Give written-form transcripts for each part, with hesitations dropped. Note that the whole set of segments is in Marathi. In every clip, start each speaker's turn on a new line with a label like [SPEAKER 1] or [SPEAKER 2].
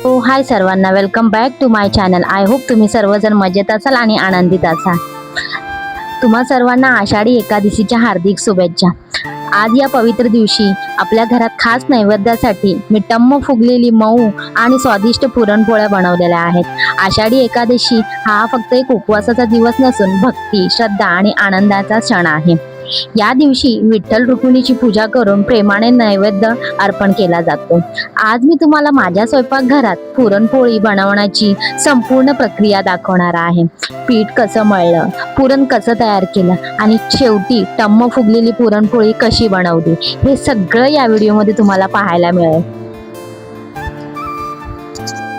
[SPEAKER 1] हाय सर्वांना, welcome back to my channel. I hope तुम्ही सर्वजण मजेत असाल आणि आनंदित असाल. तुम्हा सर्वांना आषाढी एकादशीच्या हार्दिक शुभेच्छा. आज या पवित्र दिवशी आपल्या घरात खास नैवेद्यासाठी मी टम्म फुगलेली मऊ आणि स्वादिष्ट पुरणपोळ्या बनवलेल्या आहेत. आषाढी एकादशी हा फक्त एक उपवासाचा दिवस नसून भक्ती, श्रद्धा आणि आनंदाचा क्षण आहे. या दिवशी विठ्ठल रुक्मिणीची पूजा करून प्रेमाने नैवेद्य अर्पण केला जातो. आज मी तुम्हाला माझ्या स्वयंपाकघरात पुरणपोळी बनवण्याची संपूर्ण प्रक्रिया दाखवणार आहे. पीठ कसं मळलं, पुरण कसं तयार केलं आणि शेवटी टम्म फुगलेली पुरणपोळी कशी बनवली, हे सगळं या व्हिडिओमध्ये तुम्हाला पाहायला मिळेल.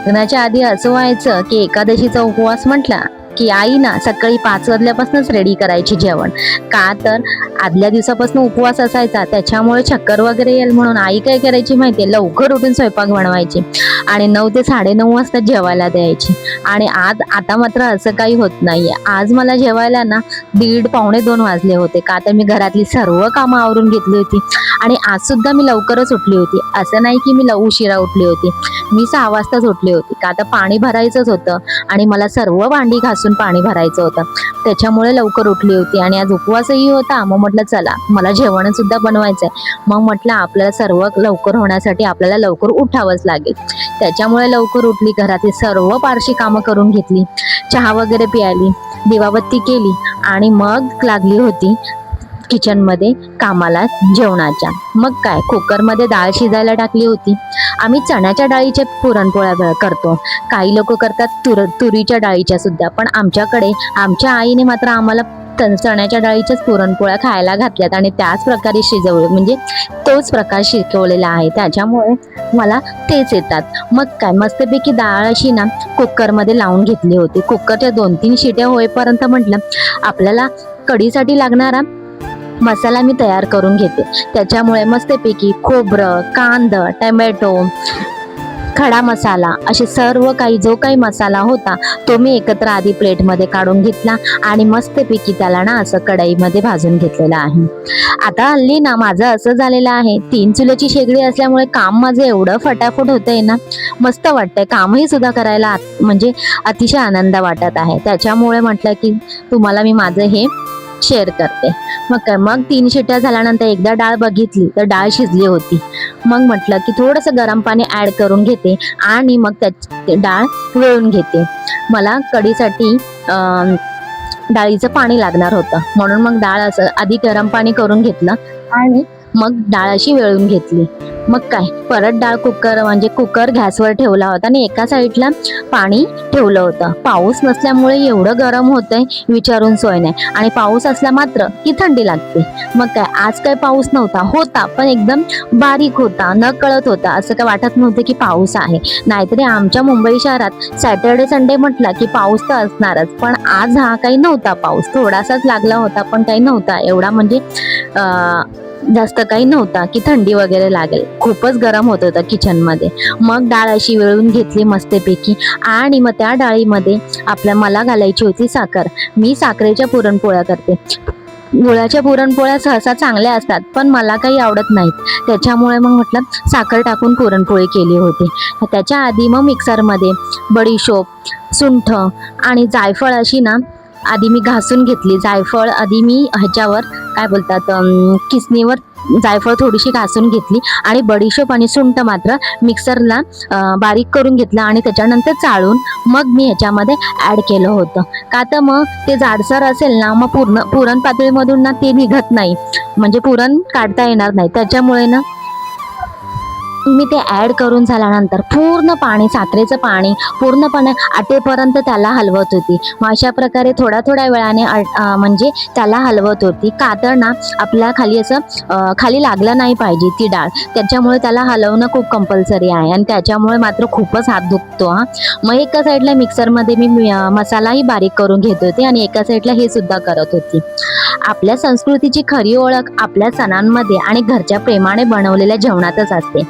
[SPEAKER 1] लग्नाच्या आधी असं व्हायचं की एकादशीचा उपवास म्हटला की आई ना सकाळी 5 वाजल्यापासूनच रेडी करायची जेवण. का तर आदल्या दिवसापासून उपवास असायचा, त्याच्यामुळे चक्कर वगैरे येईल म्हणून आई काय करायची माहितीये, लवकर उठून स्वयंपाक बनवायची आणि 9 ते 9:30 वाजता जेवायला द्यायची. आणि आता मात्र असं काही होत नाहीये. आज मला जेवायला ना 1:30 पावणे 2 वाजले होते. का तर मी घरातली सर्व कामं आवरून घेतली होती आणि आज सुद्धा मी लवकरच उठली होती. असं नाही की मी उशिरा उठली होती. मी 6 वाजताच उठली होती. का तर पाणी भरायचंच होतं आणि मला सर्व भांडी घासून पाणी भरायचं होतं, त्याच्यामुळे लवकर उठली होती. आणि आज उपवासही होता. मग म्हटलं चला मला जेवण सुद्धा बनवायचंय. मग म्हटलं आपल्याला सर्व लवकर होण्यासाठी आपल्याला लवकर उठावंच लागेल. त्याच्यामुळे लवकर उठली, घरातली सर्व पारशी कामं करून घेतली, चहा वगैरे प्यायली, दिवाबत्ती केली आणि मग लागली होती किचनमध्ये कामाला जेवणाच्या. मग काय, कुकरमध्ये डाळ शिजायला टाकली होती. आम्ही चण्याच्या डाळीच्या पुरणपोळ्या करतो, काही लोक करतात तुरीच्या डाळीच्या सुद्धा, पण आमच्याकडे आमच्या आईने मात्र आम्हाला चण्याच्या डाळीच्याच पुरणपोळ्या खायला घातल्यात आणि त्याच प्रकारे शिजवले, म्हणजे तोच प्रकार शिकवलेला आहे, त्याच्यामुळे मला तेच येतात. मग काय, मस्तपैकी डाळ अशी ना कुकरमध्ये लावून घेतली होती. कुकरच्या 2-3 शिट्या होईपर्यंत म्हटलं आपल्याला कढीसाठी लागणारा मसाला मी तयार करून घेते. त्याच्यामुळे मस्तपैकी खोबरं, कांदा, टमॅटो, खडा मसाला असे सर्व काही जो काही मसाला होता तो मी एकत्र आधी प्लेटमध्ये काढून घेतला आणि मस्तपैकी त्याला ना असं कढईमध्ये भाजून घेतलेलं आहे. आता हल्ली ना माझं असं झालेलं आहे, 3 चुल्याची शेगडी असल्यामुळे काम माझं एवढं फटाफट होतंय ना, मस्त वाटतंय. कामही सुद्धा करायला म्हणजे अतिशय आनंद वाटत आहे. त्याच्यामुळे म्हटलं की तुम्हाला मी माझं हे शेअर करते. मग 3 शिट्या झाल्यानंतर एकदा डाळ बघितली तर डाळ शिजली होती. मग म्हटलं की थोडंसं गरम पाणी ऍड करून घेते आणि मग त्याची डाळ वळून घेते. मला कढीसाठी डाळीचं पाणी लागणार होतं, म्हणून मग डाळ असं आधी गरम पाणी करून घेतलं आणि मग डाळ अशी वळून घेतली. मग काय, परत डाळ कुकर गॅसवर ठेवला होता आणि एका साईडला पाणी ठेवलं होतं. पाऊस नसल्यामुळे एवढं गरम होतंय विचारून सोय नाही, आणि पाऊस असला मात्र की थंडी लागते. मग काय, आज काय पाऊस होता पण एकदम बारीक होता, न कळत होता. असं काय वाटत नव्हतं की पाऊस आहे. नाहीतरी आमच्या मुंबई शहरात सॅटर्डे संडे म्हटला की पाऊस तर असणारच, पण आज हा काही नव्हता. पाऊस थोडासाच लागला होता, पण काही नव्हता एवढा, म्हणजे जास्त काही नव्हता की थंडी वगैरे लागेल. खूपच गरम होत होतं किचनमध्ये. मग डाळ अशी वळून घेतली मस्तपैकी आणि मग त्या डाळीमध्ये मला घालायची होती साखर. मी साखरेच्या पुरणपोळ्या करते. गुळाच्या पुरणपोळ्या सहसा चांगल्या असतात, पण मला काही आवडत नाहीत, त्याच्यामुळे मग म्हटलं साखर टाकून पुरणपोळी केली होती. त्याच्या आधी मग मिक्सरमध्ये बडीशोप, सुंठ आणि जायफळ अशी ना आधी मी घासून घेतली. जायफळ आधी मी ह्याच्यावर काय बोलतात किसणीवर जायफळ थोडीशी घासून घेतली आणि बडीशोप आणि सुंठ मात्र मिक्सरला बारीक करून घेतलं आणि त्याच्यानंतर चाळून मग मी ह्याच्यामध्ये ऍड केलं होतं. का तर मग ते जाडसर असेल ना, मग पुरण पातळीमधून ना ते निघत नाही, म्हणजे पुरण काढता येणार नाही. त्याच्यामुळे ना मी ते ऍड करून झाल्यानंतर पूर्ण पाणी, साखरेचं पाणी पूर्णपणे आटेपर्यंत त्याला हलवत होती. मग अशा प्रकारे थोड्या वेळाने म्हणजे त्याला हलवत होती. का तर ना आपल्या खाली असं खाली लागलं नाही पाहिजे ती डाळ, त्याच्यामुळे त्याला हलवणं खूप कंपल्सरी आहे आणि त्याच्यामुळे मात्र खूपच हात दुखतो हा. मग एका साईडला मिक्सरमध्ये मी मसालाही बारीक करून घेत होते आणि एका साईडला हे सुद्धा करत होती. आपल्या संस्कृतीची खरी ओळख आपल्या सणांमध्ये आणि घरच्या प्रेमाने बनवलेल्या जेवणातच असते.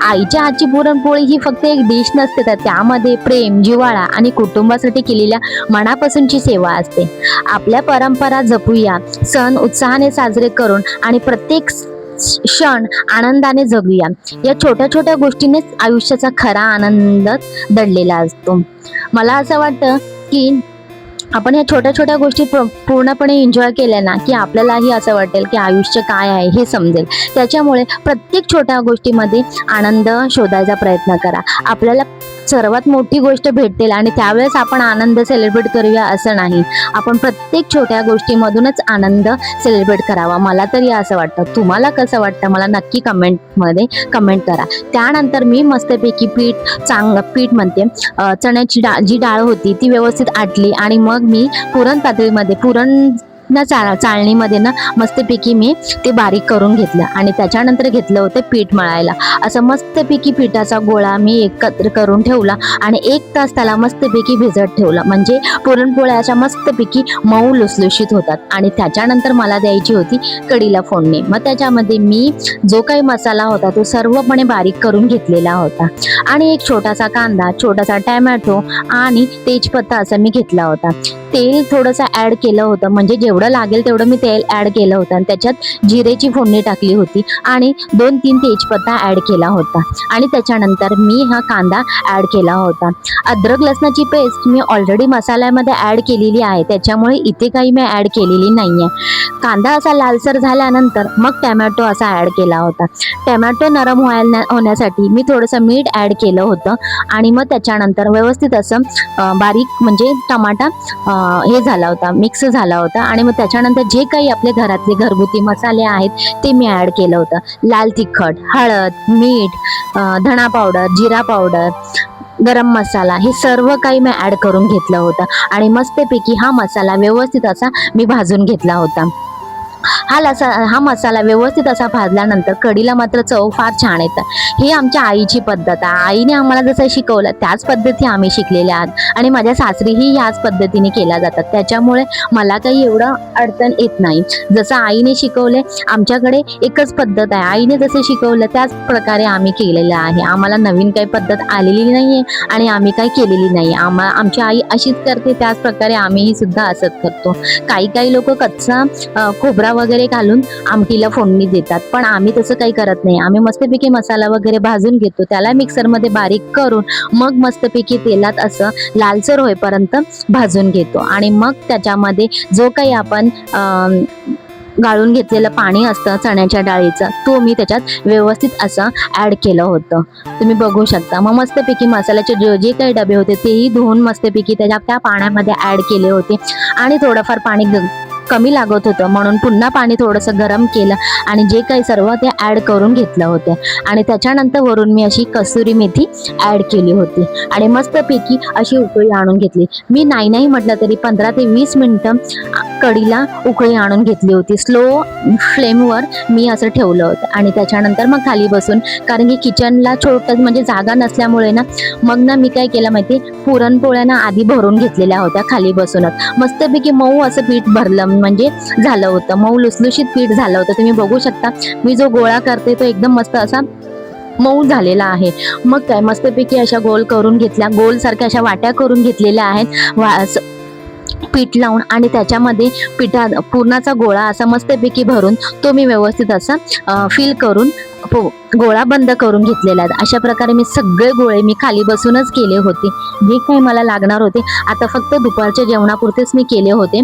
[SPEAKER 1] आईच्या हातची पुरणपोळी ही फक्त एक डिश नसते, तर त्यामध्ये प्रेम, जिव्हाळा आणि कुटुंबासाठी केलेल्या मनापासूनची सेवा असते. आपल्या परंपरा जपूया, सण उत्साहाने साजरे करून आणि प्रत्येक क्षण आनंदाने जगूया. या छोट्या छोट्या गोष्टीनेच आयुष्याचा खरा आनंद दडलेला असतो. मला असं वाटतं की आपण या छोट्या छोट्या गोष्टी पूर्णपणे एन्जॉय केल्या ना, की आपल्यालाही असं वाटेल की आयुष्य काय आहे हे समजेल. त्याच्यामुळे प्रत्येक छोट्या गोष्टीमध्ये आनंद शोधायचा प्रयत्न करा. आपल्याला सर्वात मोठी गोष्ट भेटेल आणि त्यावेळेस आपण आनंद सेलिब्रेट करूया असं नाही. आपण प्रत्येक छोट्या गोष्टीमधूनच आनंद सेलिब्रेट करावा. मला तरी असं वाटतं. तुम्हाला कसं वाटतं मला नक्की कमेंटमध्ये कमेंट करा. त्यानंतर मी मस्तपैकी पीठ म्हणते चण्याची डाळ, जी डाळ होती ती व्यवस्थित आटली आणि मग मी पुरण पातळीमध्ये चाळणीमध्ये ना मस्तपैकी मी ते बारीक करून घेतलं आणि त्याच्यानंतर घेतलं होतं पीठ मळायला. असं मस्तपैकी पिठाचा गोळा मी एकत्र करून ठेवला आणि 1 तास त्याला मस्तपैकी भिजत ठेवला. म्हणजे पुरणपोळ्या अशा मस्तपैकी मऊ लुसलुशीत होतात. आणि त्याच्यानंतर मला द्यायची होती कढीला फोडणी. मग त्याच्यामध्ये मी जो काही मसाला होता तो सर्वपणे बारीक करून घेतलेला होता आणि एक छोटासा कांदा, छोटासा टॅमॅटो आणि तेजपत्ता असं मी घेतला होता. तेल थोडंसं ॲड केलं होतं, म्हणजे जेवढं लागेल तेवढं मी तेल ॲड केलं होतं आणि त्याच्यात जिरेची फोडणी टाकली होती आणि 2-3 तेजपत्ता ॲड केला होता आणि त्याच्यानंतर मी हा कांदा ॲड केला होता. अद्रक लसणाची पेस्ट मी ऑलरेडी मसाल्यामध्ये ॲड केलेली आहे, त्याच्यामुळे इथे काही मी ॲड केलेली नाही आहे. कांदा असा लालसर झाल्यानंतर मग टॅमॅटो असा ॲड केला होता. टॅमॅटो नरम होण्यासाठी मी थोडंसं मीठ ॲड केलं होतं आणि मग त्याच्यानंतर व्यवस्थित असं बारीक म्हणजे टमाटा हे झाला होता, मिक्स झाला होता आणि मग त्याच्यानंतर जे काही आपले घरातले घरगुती मसाले आहेत ते मी ॲड केलं होतं. लाल तिखट, हळद, मीठ, धणा पावडर, जिरा पावडर, गरम मसाला हे सर्व काही मी ॲड करून घेतलं होतं आणि मस्तपैकी हा मसाला व्यवस्थित असा मी भाजून घेतला होता. हा मसाला व्यवस्थित असा भाजल्यानंतर कढीला मात्र चव फार छान येतं. ही आमच्या आईची पद्धत आहे. आईने आम्हाला जसं शिकवलं त्याच पद्धती आम्ही शिकलेल्या आहात आणि माझ्या सासरीही ह्याच पद्धतीने केल्या जातात. त्याच्यामुळे मला काही एवढं अडचण येत नाही. जसं आईने शिकवले आमच्याकडे एकच पद्धत आहे. आईने जसं शिकवलं त्याच प्रकारे आम्ही केलेलं आहे. आम्हाला नवीन काही पद्धत आलेली नाही आहे आणि आम्ही काही केलेली नाही. आमची आई अशीच करते त्याच प्रकारे आम्हीही सुद्धा असंच करतो. काही लोक कच्चा खोबरा वगैरे घालून आमटीला फोडणी देतात, पण आम्ही तसं काही करत नाही. आम्ही मस्तपैकी मसाला वगैरे भाजून घेतो, त्याला मिक्सरमध्ये बारीक करून मग मस्तपैकी तेलात असं लालसर होईपर्यंत भाजून घेतो आणि मग त्याच्यामध्ये जो काही आपण गाळून घेतलेलं पाणी असतं चण्याच्या डाळीचं तो मी त्याच्यात व्यवस्थित असं ॲड केलं होतं. तुम्ही बघू शकता. मग मस्तपैकी मसाल्याचे जे काही डबे होते तेही धुवून मस्तपैकी त्या पाण्यामध्ये ॲड केले होते आणि थोडंफार पाणी कमी लागत होतं म्हणून पुन्हा पाणी थोडंसं गरम केलं आणि जे काही सर्व ते ॲड करून घेतलं होतं आणि त्याच्यानंतर वरून मी अशी कसुरी मेथी ॲड केली होती आणि मस्तपैकी अशी उकळी आणून घेतली. मी नाही म्हटलं तरी 15 ते 20 मिनिटं कढीला उकळी आणून घेतली होती. स्लो फ्लेमवर मी असं ठेवलं होतं आणि त्याच्यानंतर मग खाली बसून, कारण की किचनला छोटं म्हणजे जागा नसल्यामुळे ना मग ना मी काय केलं माहिती, पुरणपोळ्या ना आधी भरून घेतलेल्या होत्या खाली बसूनच. मस्तपैकी मऊ असं पीठ भरलं म्हणजे झालं होतं, मऊ लुसलुशीत पीठ झालं होतं. तुम्ही बघू शकता मी जो गोळा करते तो एकदम मस्त असा मऊ झालेला आहे. मग काय मस्तपैकी अशा गोल करून घेतल्या, गोल सारख्या अशा वाट्या करून घेतलेल्या आहेत पीठ लावून आणि त्याच्यामध्ये पुरणाचा गोळा असा मस्तपैकी भरून तो मी व्यवस्थित असा फिल करून गोळा बंद करून घेतलेला आहे. अशा प्रकारे मी सगळे गोळे मी खाली बसूनच केले होते. जे काही मला लागणार होते आता फक्त दुपारच्या जेवणापुरतेच मी केले होते.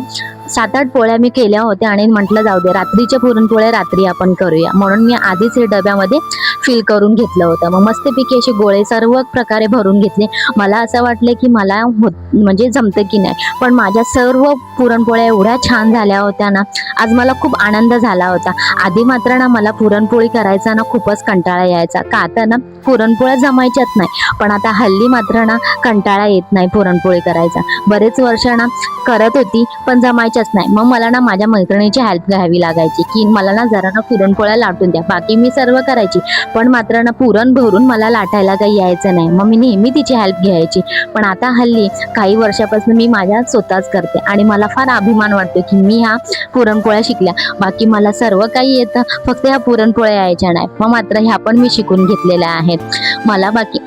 [SPEAKER 1] 7-8 पोळ्या मी केल्या होत्या आणि म्हटलं जाऊ दे रात्रीच्या पुरणपोळ्या रात्री आपण करूया, म्हणून मी आधीच हे डब्यामध्ये फिल करून घेतलं होतं. मग मस्तपैकी असे गोळे सर्व प्रकारे भरून घेतले. मला असं वाटलं की मला म्हणजे जमतं की नाही, पण माझ्या सर्व पुरणपोळ्या एवढ्या छान झाल्या होत्या ना, आज मला खूप आनंद झाला होता. आधी मात्र ना मला पुरणपोळी करायचा ना खूपच कंटाळा यायचा, का आता ना पुरणपोळ्या जमायच्याच नाही. पण आता हल्ली मात्र ना कंटाळा येत नाही पुरणपोळी करायचा. बरेच वर्ष ना करत होती पण जमायच्याच नाही. मग मला ना माझ्या मैत्रिणीची हेल्प घ्यावी लागायची की मला ना जरा ना पुरणपोळ्या लाटून द्या. बाकी मी सर्व करायची पण मात्र ना पुरण भरून मला लाटायला काही यायचं नाही. मग मी नेहमी तिची हेल्प घ्यायची. पण आता हल्ली काही वर्षापासून मी माझ्या स्वतःच करते आणि मला फार अभिमान वाटतो की मी ह्या पुरणपोळ्या शिकल्या. बाकी मला सर्व काही येतं, फक्त ह्या पुरणपोळ्या यायच्या नाही. मग मात्र ह्या पण मी शिकून घेतलेल्या आहेत. मला बाकी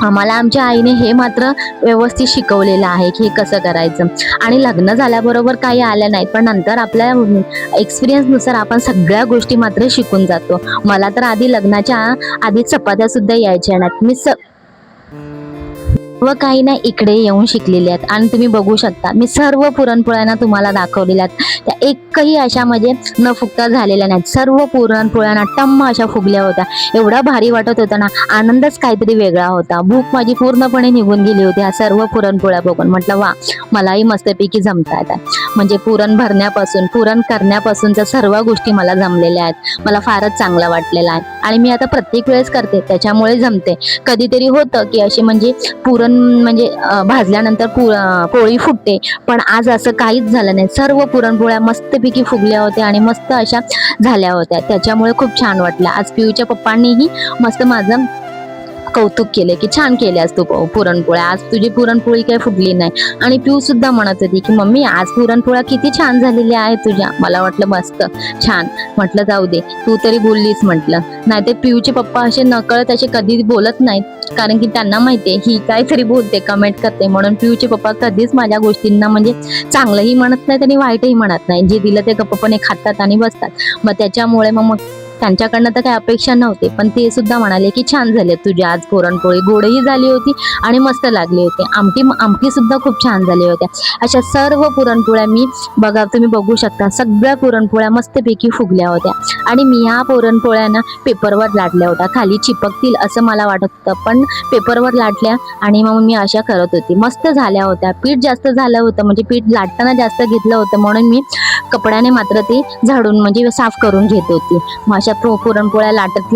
[SPEAKER 1] आम्हाला आमच्या आईने हे मात्र व्यवस्थित शिकवलेलं आहे की हे कसं करायचं. आणि लग्न झाल्याबरोबर काही आल्या नाहीत, पण नंतर आपल्या एक्सपिरियन्सनुसार आपण सगळ्या गोष्टी मात्र शिकून जातो. मला तर आधी लग्नाच्या आधी चपात्या सुद्धा यायच्या नाहीत. मी सर्व काही ना इकडे येऊन शिकलेले आहेत. आणि तुम्ही बघू शकता मी सर्व पुरणपोळ्यांना तुम्हाला दाखवलेल्या आहेत. त्या एकही अशा म्हणजे न फुगता झालेल्या नाहीत. सर्व पुरणपोळ्यांना टम्म अशा फुगल्या होत्या. एवढा भारी वाटत होता ना, आनंदच काहीतरी वेगळा होता. भूक माझी पूर्णपणे निघून गेली होती ह्या सर्व पुरणपोळ्या बघून. म्हटलं वा, मलाही मस्तपैकी जमता येतात. म्हणजे पुरण भरण्यापासून पुरण करण्यापासूनच्या सर्व गोष्टी मला जमलेल्या आहेत. मला फारच चांगलं वाटलेलं आहे आणि मी आता प्रत्येक वेळेस करते, त्याच्यामुळे जमते. कधीतरी होतं की अशी म्हणजे पुरण म्हणजे भाजल्यानंतर पोळी फुटते, पण आज असं काहीच झालं नाही. सर्व पुरणपोळ्या मस्तपैकी फुगल्या होत्या आणि मस्त अशा झाल्या होत्या. त्याच्यामुळे खूप छान वाटलं. आज पियूच्या पप्पांनीही मस्त माझं कौतुक केले की छान केल्यास तू पुरणपोळ्या, आज तुझी पुरणपोळी काही फुगली नाही. आणि पिऊ सुद्धा म्हणत होती की मम्मी आज पुरणपोळ्या किती छान झालेल्या आहेत तुझ्या. मला वाटलं मस्त छान. म्हटलं जाऊ दे, तू तरी बोललीस म्हटलं. नाहीतर पिऊचे पप्पा असे नकळत असे कधी बोलत नाहीत, कारण की त्यांना माहितीये ही काहीतरी बोलते, कमेंट करते, म्हणून पिऊचे पप्पा कधीच माझ्या गोष्टींना म्हणजे चांगलंही म्हणत नाहीत आणि वाईटही म्हणत नाही. जे दिलं ते गप्पपणे खातात आणि बसतात. मग त्याच्यामुळे मग त्यांच्याकडनं तर काही अपेक्षा नव्हती, पण ते सुद्धा म्हणाले की छान झाले तुझी आज पुरणपोळी, गोडही झाली होती आणि मस्त लागली होती. आमटी सुद्धा खूप छान झाली होत्या. अशा सर्व पुरणपोळ्या मी बघा, तुम्ही बघू शकता सगळ्या पुरणपोळ्या मस्तपैकी फुगल्या होत्या. आणि मी ह्या पुरणपोळ्यांना पेपरवर लाटल्या होत्या. खाली चिपकतील असं मला वाटत होतं, पण पेपरवर लाटल्या आणि मग मी अशा करत होती. मस्त झाल्या होत्या. पीठ जास्त झालं होतं, म्हणजे पीठ लाटताना जास्त घेतलं होतं, म्हणून मी कपड्याने मात्र ते झाडून म्हणजे साफ करून घेत होती. मग अशा पुरणपोळ्या लाटत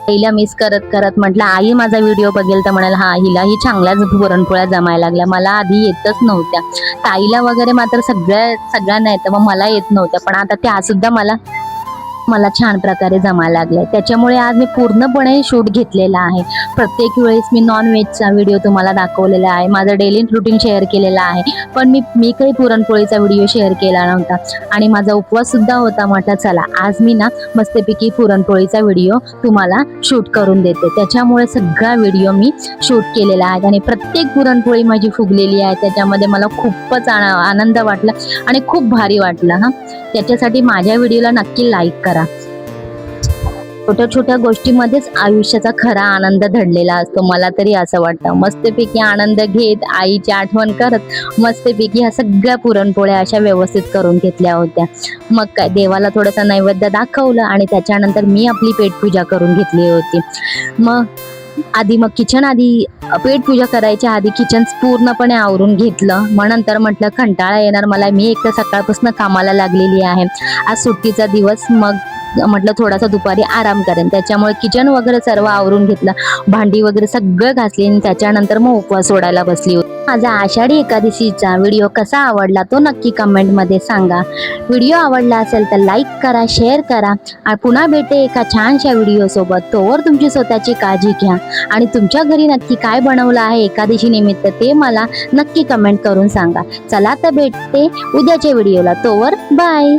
[SPEAKER 1] आईला मिस करत म्हटलं आई माझा व्हिडिओ बघेल तर म्हणाल हा हिलाही चांगल्याच पुरणपोळ्या जमायला लागल्या. मला आधी येतच नव्हत्या. ताईला वगैरे मात्र सगळ्यांना येतं, मग मला येत नव्हत्या, पण आता त्या सुद्धा मला छान प्रकारे जमायला लागले. त्याच्यामुळे आज मी पूर्णपणे शूट घेतलेला आहे. प्रत्येक वेळेस मी नॉनव्हेजचा व्हिडिओ तुम्हाला दाखवलेला आहे, माझं डेली रुटीन शेअर केलेला आहे, पण मी काही पुरणपोळीचा व्हिडिओ शेअर केला नव्हता. आणि माझा उपवास सुद्धा होता. म्हटलं चला आज मी ना मस्तपैकी पुरणपोळीचा व्हिडिओ तुम्हाला शूट करून देते. त्याच्यामुळे सगळा व्हिडिओ मी शूट केलेला आहे आणि प्रत्येक पुरणपोळी माझी फुगलेली आहे. त्याच्यामध्ये मला खूपच आनंद वाटला आणि खूप भारी वाटलं. त्याच्यासाठी माझ्या व्हिडिओला नक्की लाईक करा. छोट्या छोट्या गोष्टीमध्येच आयुष्याचा खरा आनंद दडलेला असतो, मला तरी असं वाटतं. मस्तपैकी आनंद घेत, आईची आठवण करत मस्तपैकी ह्या सगळ्या पुरणपोळ्या अशा व्यवस्थित करून घेतल्या होत्या. मग काय, देवाला थोडंसं नैवेद्य दाखवलं आणि त्याच्यानंतर मी आपली पेटपूजा करून घेतली होती. मग किचन आधी पेटपूजा करायच्या आधी किचन पूर्णपणे आवरून घेतलं. मग नंतर म्हटलं कंटाळा येणार मला, मी एक तर सकाळपासून कामाला लागलेली आहे, आज सुट्टीचा दिवस. मग म्हटलं थोडासा दुपारी आराम करेन, त्याच्यामुळे किचन वगैरे सर्व आवरून घेतलं, भांडी वगैरे सगळं घासली आणि त्याच्यानंतर मग उपवास सोडायला बसली होती. माझा आषाढी एकादशीचा व्हिडिओ कसा आवडला तो नक्की कमेंटमध्ये सांगा. व्हिडिओ आवडला असेल तर लाईक करा, शेअर करा आणि पुन्हा भेटे एका छानशा व्हिडिओ सोबत. तोवर तुमची स्वतःची काळजी घ्या आणि तुमच्या घरी नक्की काय बनवलं आहे एकादशी निमित्त ते मला नक्की कमेंट करून सांगा. चला तर भेटते उद्याच्या व्हिडिओला. तोवर बाय.